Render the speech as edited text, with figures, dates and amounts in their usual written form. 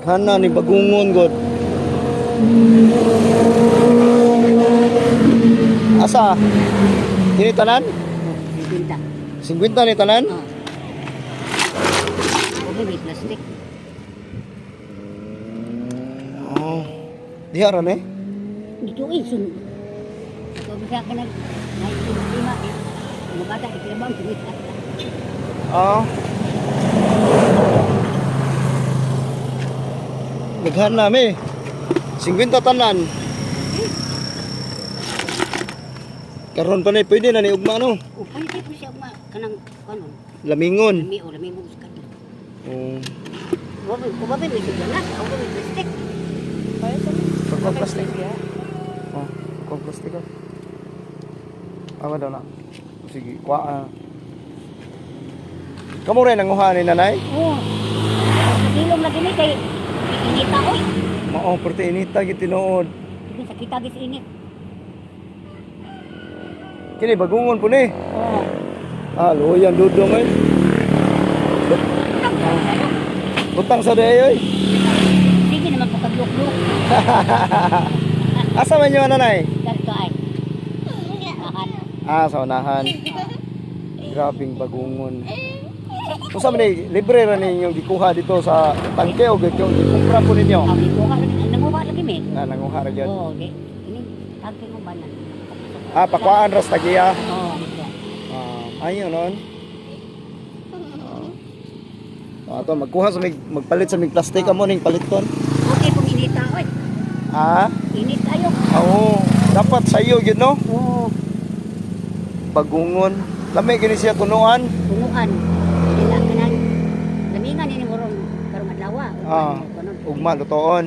Hana ni bagungon god. Asa? Ini tanan? Pinta. 50 ni tanan? Okay, may plastic. Oh. Diha ra ni? Dito sun. Kung bisa ka nag lima eh. Mabata itilabang kumita. Ah. Daghan na mi. 50 tanan. Karon pa na pwede na ni ugma no. O pwede po siya kanang kanon. Lamingon. Lami mo uskan. Oh. Kumabi may siglanas, ako may plastic. Kung plastic. Oh, kung plastic ka. Awa daw na. Sige, kuha. Kamu rin nanguha ni nanay? Oo. Ilong lagi ni kay inita oy. Mao perti inita gid tinuod. Sige sa kita gis init. Kini bagungon po ni. Oo. Ah, loyan dudong ay. Butang sa day ay. Sige naman po kagluk-luk. Asa man yung nanay? Dito ay. Akan. Ah, sa unahan. Grabing bagungon. Kung sa manay, libre ra ninyong gikuha dito sa tangke o gikumpra po ninyo? Abi ko ka nanguha lagi men. Ah, nanguha ra yun. Oo, di. Ini tangke mo banan. Ah, pakuaan ras tagiya. Oo, dito. Ah, ayun nun. Ah, ito, magkuha sa magpalit sa mig plastic mo ning paliton. Okay kung inita oy. Ah, Init tayo. oo. Dapat sayo yun, no? Oo, Bagungon. Lami gini siya tunuan. tunguan. Dila kanan. Lamingan ini moron karong adlaw. Ah, ugma lutoon.